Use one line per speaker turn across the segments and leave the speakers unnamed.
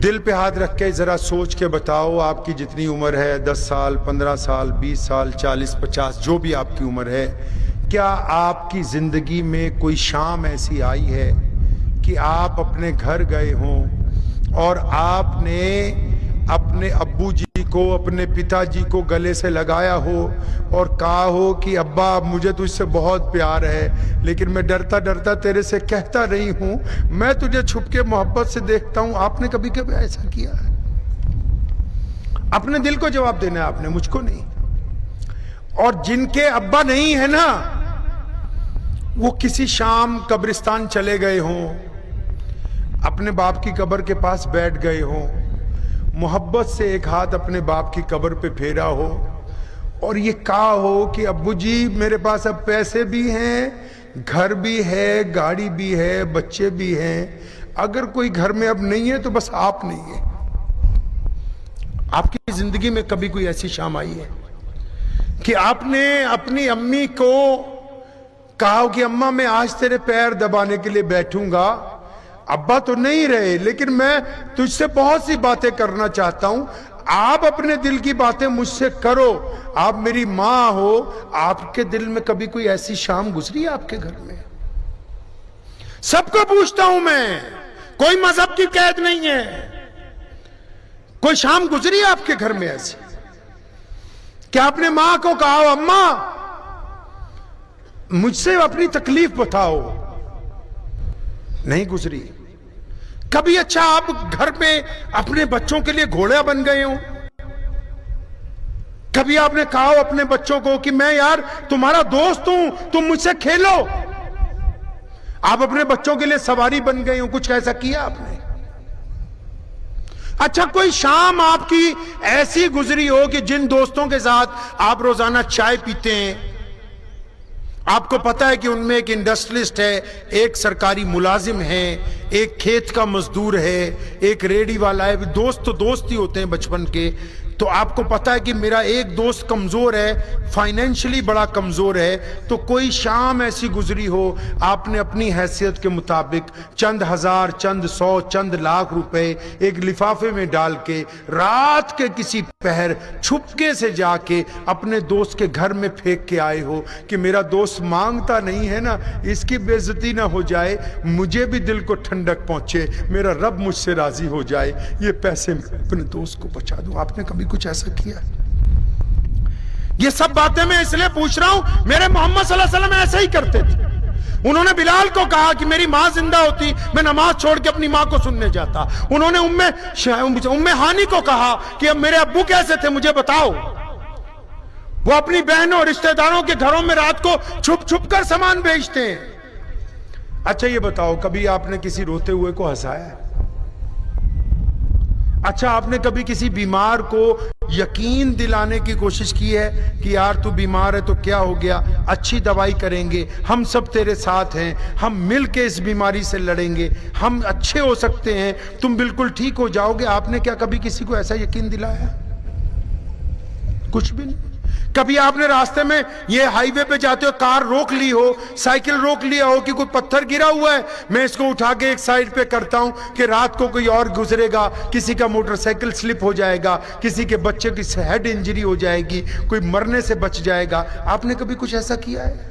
دل پہ ہاتھ رکھ کے ذرا سوچ کے بتاؤ، آپ کی جتنی عمر ہے، 10 سال، 15 سال، 20 سال، 40، 50، جو بھی آپ کی عمر ہے، کیا آپ کی زندگی میں کوئی شام ایسی آئی ہے کہ آپ اپنے گھر گئے ہوں اور آپ نے اپنے ابو جی کو، اپنے پتا جی کو گلے سے لگایا ہو اور کہا ہو کہ ابا مجھے تجھ سے بہت پیار ہے، لیکن میں ڈرتا ڈرتا تیرے سے کہتا نہیں ہوں، میں تجھے چھپ کے محبت سے دیکھتا ہوں؟ آپ نے کبھی کبھی ایسا کیا ہے؟ اپنے دل کو جواب دینا ہے آپ نے، مجھ کو نہیں۔ اور جن کے ابا نہیں ہے نا، وہ کسی شام قبرستان چلے گئے ہوں، اپنے باپ کی قبر کے پاس بیٹھ گئے ہوں، محبت سے ایک ہاتھ اپنے باپ کی قبر پہ پھیرا ہو اور یہ کہا ہو کہ ابو جی میرے پاس اب پیسے بھی ہیں، گھر بھی ہے، گاڑی بھی ہے، بچے بھی ہیں، اگر کوئی گھر میں اب نہیں ہے تو بس آپ نہیں ہے۔ آپ کی زندگی میں کبھی کوئی ایسی شام آئی ہے کہ آپ نے اپنی امی کو کہا کہ اماں میں آج تیرے پیر دبانے کے لیے بیٹھوں گا، ابا تو نہیں رہے لیکن میں تجھ سے بہت سی باتیں کرنا چاہتا ہوں، آپ اپنے دل کی باتیں مجھ سے کرو، آپ میری ماں ہو۔ آپ کے دل میں کبھی کوئی ایسی شام گزری ہے آپ کے گھر میں؟ سب کو پوچھتا ہوں میں، کوئی مذہب کی قید نہیں ہے، کوئی شام گزری ہے آپ کے گھر میں ایسی کہ آپ نے ماں کو کہا اماں مجھ سے اپنی تکلیف بتاؤ؟ نہیں گزری۔ کبھی اچھا آپ گھر میں اپنے بچوں کے لیے گھوڑا بن گئے ہوں؟ کبھی آپ نے کہا اپنے بچوں کو کہ میں یار تمہارا دوست ہوں، تم مجھ سے کھیلو؟ آپ اپنے بچوں کے لیے سواری بن گئے ہوں؟ کچھ ایسا کیا آپ نے؟ اچھا کوئی شام آپ کی ایسی گزری ہو کہ جن دوستوں کے ساتھ آپ روزانہ چائے پیتے ہیں، آپ کو پتا ہے کہ ان میں ایک انڈسٹریلسٹ ہے، ایک سرکاری ملازم ہے، ایک کھیت کا مزدور ہے، ایک ریڑی والا ہے، دوست تو دوست ہی ہوتے ہیں بچپن کے، تو آپ کو پتا ہے کہ میرا ایک دوست کمزور ہے، فائنینشلی بڑا کمزور ہے، تو کوئی شام ایسی گزری ہو آپ نے اپنی حیثیت کے مطابق چند ہزار، چند سو، چند لاکھ روپے ایک لفافے میں ڈال کے رات کے کسی پہر چھپکے سے جا کے اپنے دوست کے گھر میں پھینک کے آئے ہو کہ میرا دوست مانگتا نہیں ہے نا، اس کی بے عزتی نہ ہو جائے، مجھے بھی دل کو ٹھنڈک پہنچے، میرا رب مجھ سے راضی ہو جائے، یہ پیسے میں اپنے دوست کو بچا دوں؟ آپ نے کبھی کچھ ایسا کیا؟ یہ سب باتیں میں اس لیے پوچھ رہا ہوں، میرے محمد صلی اللہ علیہ وسلم ایسا ہی کرتے تھے۔ انہوں نے بلال کو کہا کہ میری ماں زندہ ہوتی میں نماز چھوڑ کے اپنی ماں کو سننے جاتا۔ انہوں نے ام ہانی کو کہا کہ اب میرے ابو کیسے تھے مجھے بتاؤ۔ وہ اپنی بہنوں اور رشتہ داروں کے گھروں میں رات کو چھپ چھپ کر سامان بیچتے ہیں۔ اچھا یہ بتاؤ کبھی آپ نے کسی روتے ہوئے کو ہنسایا ہے؟ اچھا آپ نے کبھی کسی بیمار کو یقین دلانے کی کوشش کی ہے کہ یار تو بیمار ہے تو کیا ہو گیا، اچھی دوائی کریں گے، ہم سب تیرے ساتھ ہیں، ہم مل کے اس بیماری سے لڑیں گے، ہم اچھے ہو سکتے ہیں، تم بالکل ٹھیک ہو جاؤ گے؟ آپ نے کیا کبھی کسی کو ایسا یقین دلایا؟ کچھ بھی نہیں۔ کبھی آپ نے راستے میں یہ ہائی وے پہ جاتے ہو کار روک لی ہو، سائیکل روک لیا ہو کہ کوئی پتھر گرا ہوا ہے، میں اس کو اٹھا کے ایک سائیڈ پہ کرتا ہوں کہ رات کو کوئی اور گزرے گا، کسی کا موٹر سائیکل سلپ ہو جائے گا، کسی کے بچے کی ہیڈ انجری ہو جائے گی، کوئی مرنے سے بچ جائے گا؟ آپ نے کبھی کچھ ایسا کیا ہے؟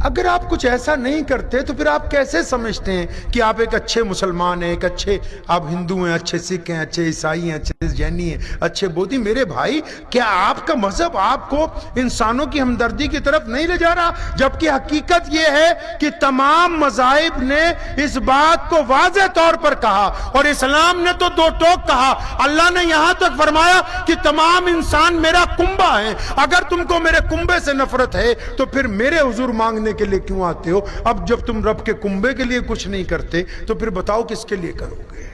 اگر آپ کچھ ایسا نہیں کرتے تو پھر آپ کیسے سمجھتے ہیں کہ آپ ایک اچھے مسلمان ہیں، ایک اچھے آپ ہندو ہیں، اچھے سکھ ہیں، اچھے عیسائی ہیں، اچھے جینی ہیں، اچھے بودھی؟ میرے بھائی کیا آپ کا مذہب آپ کو انسانوں کی ہمدردی کی طرف نہیں لے جا رہا؟ جبکہ حقیقت یہ ہے کہ تمام مذاہب نے اس بات کو واضح طور پر کہا، اور اسلام نے تو دو ٹوک کہا۔ اللہ نے یہاں تک فرمایا کہ تمام انسان میرا کنبہ ہیں، اگر تم کو میرے کنبے سے نفرت ہے تو پھر میرے حضور مانگنے کے لیے کیوں آتے ہو؟ اب جب تم رب کے کنبے کے لیے کچھ نہیں کرتے تو پھر بتاؤ کس کے لیے کرو گے؟